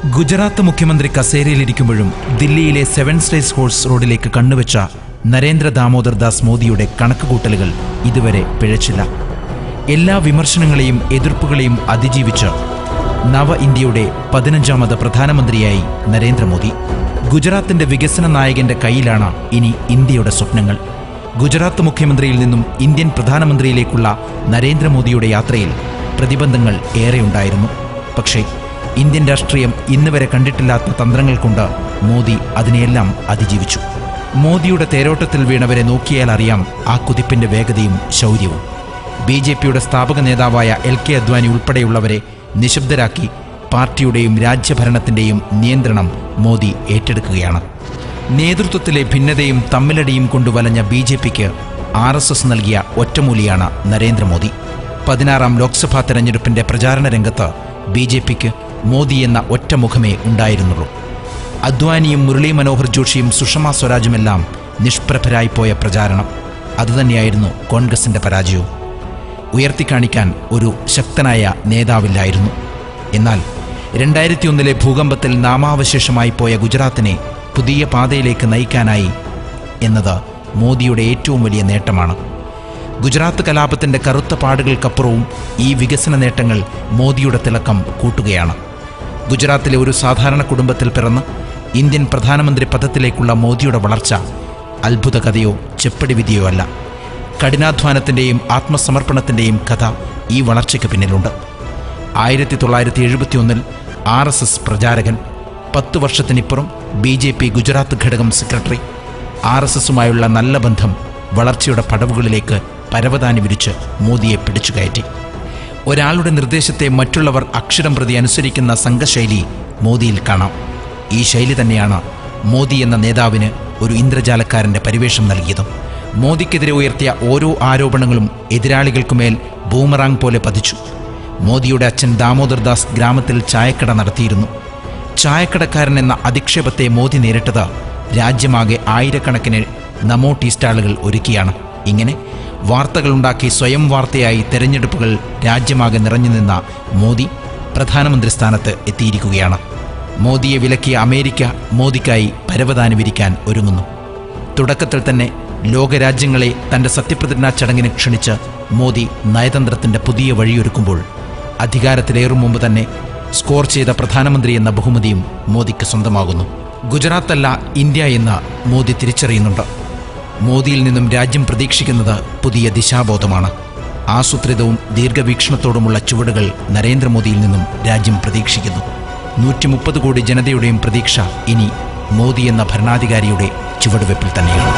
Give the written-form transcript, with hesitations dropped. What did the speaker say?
ഗുജറാത്ത് മുഖ്യമന്ത്രി കസേരയിലിരിക്കുമ്പോഴും ദില്ലിയിലെ 7 stays horse റോഡിലേക്ക് കണ്ണുവെച്ച നരേന്ദ്ര ദാമോദർ ദാസ് മോദിയുടെ കണക്കുകൂട്ടലുകൾ ഇതുവരെ പിഴച്ചില്ല. എല്ലാ വിമർശനങ്ങളെയും എതിർപ്പുകളെയും അതിജീവിച്ച് നവ ഇന്ത്യയുടെ 15ാമത് പ്രധാനമന്ത്രിയായി നരേന്ദ്രമോദി. ഗുജറാത്തിന്റെ വികസന നായകന്റെ കയ്യിലാണ് ഇനി ഇന്ത്യയുടെ സ്വപ്നങ്ങൾ. ഗുജറാത്ത് മുഖ്യമന്ത്രിയിൽ നിന്നും ഇന്ത്യൻ പ്രധാനമന്ത്രിയിലേക്കുള്ള നരേന്ദ്രമോദിയുടെ യാത്രയിൽ പ്രതിബന്ധങ്ങൾ ഏറെയുണ്ടായിരുന്നു. പക്ഷേ ഇന്ത്യൻ രാഷ്ട്രീയം ഇന്നുവരെ കണ്ടിട്ടില്ലാത്ത തന്ത്രങ്ങൾ കൊണ്ട് മോദി അതിനെയെല്ലാം അതിജീവിച്ചു. മോദിയുടെ തേരോട്ടത്തിൽ വീണവരെ നോക്കിയാൽ അറിയാം ആ കുതിപ്പിന്റെ വേഗതയും ശൗര്യവും. BJPയുടെ സ്ഥാപക നേതാവായ LK അദ്വാനി ഉൾപ്പെടെയുള്ളവരെ നിശബ്ദരാക്കി പാർട്ടിയുടെയും രാജ്യഭരണത്തിന്റെയും നിയന്ത്രണം മോദി ഏറ്റെടുക്കുകയാണ്. നേതൃത്വത്തിലെ ഭിന്നതയും തമ്മിലടിയും കൊണ്ട് വലഞ്ഞ BJPക്ക് RSS നൽകിയ ഒറ്റമൂലിയാണ് നരേന്ദ്രമോദി. 16ാം ലോക്സഭാ തെരഞ്ഞെടുപ്പിന്റെ പ്രചാരണ രംഗത്ത് BJPക്ക് മോദി എന്ന ഒറ്റമുഖമേ ഉണ്ടായിരുന്നുള്ളൂ. അദ്വാനിയും മുരളി മനോഹർ ജോഷിയും സുഷമ സ്വരാജുമെല്ലാം നിഷ്പ്രഭരായിപ്പോയ പ്രചാരണം. അതുതന്നെയായിരുന്നു കോൺഗ്രസിന്റെ പരാജയവും. ഉയർത്തിക്കാണിക്കാൻ ഒരു ശക്തനായ നേതാവില്ലായിരുന്നു. എന്നാൽ 2001 ഭൂകമ്പത്തിൽ നാമാവശേഷമായി പോയ ഗുജറാത്തിനെ പുതിയ പാതയിലേക്ക് നയിക്കാനായി എന്നത് മോദിയുടെ ഏറ്റവും വലിയ നേട്ടമാണ്. ഗുജറാത്ത് കലാപത്തിന്റെ കറുത്ത പാടുകൾക്കപ്പുറവും ഈ വികസന നേട്ടങ്ങൾ മോദിയുടെ തിളക്കം കൂട്ടുകയാണ്. ഗുജറാത്തിലെ ഒരു സാധാരണ കുടുംബത്തിൽ പിറന്ന് ഇന്ത്യൻ പ്രധാനമന്ത്രി പദത്തിലേക്കുള്ള മോദിയുടെ വളർച്ച അത്ഭുത കഥയോ ചെപ്പടി വിധിയോ അല്ല. കഠിനാധ്വാനത്തിന്റെയും ആത്മസമർപ്പണത്തിന്റെയും കഥ ഈ വളർച്ചയ്ക്ക് പിന്നിലുണ്ട്. 1971 RSS പ്രചാരകൻ, 10 വർഷത്തിനിപ്പുറം BJP ഗുജറാത്ത് ഘടകം സെക്രട്ടറി. RSSുമായുള്ള നല്ല ബന്ധം വളർച്ചയുടെ പടവുകളിലേക്ക് പരവതാനി വിരിച്ച് മോദിയെ പിടിച്ചുകയറ്റി. ഒരാളുടെ നിർദ്ദേശത്തെ മറ്റുള്ളവർ അക്ഷരം പ്രതി അനുസരിക്കുന്ന സംഘശൈലി മോദിയിൽ കാണാം. ഈ ശൈലി തന്നെയാണ് മോദി എന്ന നേതാവിന് ഒരു ഇന്ദ്രജാലക്കാരന്റെ പരിവേഷം നൽകിയതും. മോദിക്കെതിരെ ഉയർത്തിയ ഓരോ ആരോപണങ്ങളും എതിരാളികൾക്കുമേൽ ബൂമറാങ് പോലെ പതിച്ചു. മോദിയുടെ അച്ഛൻ ദാമോദർ ദാസ് ഗ്രാമത്തിൽ ചായക്കട നടത്തിയിരുന്നു. ചായക്കടക്കാരൻ എന്ന അധിക്ഷേപത്തെ മോദി നേരിട്ടത് രാജ്യമാകെ ആയിരക്കണക്കിന് നമോ ടീ സ്റ്റാളുകൾ ഒരുക്കിയാണ്. ഇങ്ങനെ വാർത്തകളുണ്ടാക്കി സ്വയം വാർത്തയായി തെരഞ്ഞെടുപ്പുകൾ രാജ്യമാകെ നിറഞ്ഞു നിന്ന മോദി പ്രധാനമന്ത്രി സ്ഥാനത്ത് എത്തിയിരിക്കുകയാണ്. മോദിയെ വിലക്കിയ അമേരിക്ക മോദിക്കായി പരവതാനി വിരിക്കാൻ ഒരുങ്ങുന്നു. തുടക്കത്തിൽ തന്നെ ലോകരാജ്യങ്ങളെ തന്റെ സത്യപ്രതിജ്ഞാ ചടങ്ങിന് ക്ഷണിച്ച് മോദി നയതന്ത്രത്തിന്റെ പുതിയ വഴിയൊരുക്കുമ്പോൾ അധികാരത്തിലേറും മുമ്പ് തന്നെ സ്കോർ ചെയ്ത പ്രധാനമന്ത്രി എന്ന ബഹുമതിയും മോദിക്ക് സ്വന്തമാകുന്നു. ഗുജറാത്തല്ല ഇന്ത്യ എന്ന് മോദി തിരിച്ചറിയുന്നുണ്ട്. മോദിയിൽ നിന്നും രാജ്യം പ്രതീക്ഷിക്കുന്നത് പുതിയ ദിശാബോധമാണ്. ആസൂത്രിതവും ദീർഘവീക്ഷണത്തോടുമുള്ള ചുവടുകൾ നരേന്ദ്രമോദിയിൽ നിന്നും രാജ്യം പ്രതീക്ഷിക്കുന്നു. 130 കോടി ജനതയുടെയും പ്രതീക്ഷ ഇനി മോദി എന്ന ഭരണാധികാരിയുടെ ചുവടുവെപ്പിൽ തന്നെയാണ്.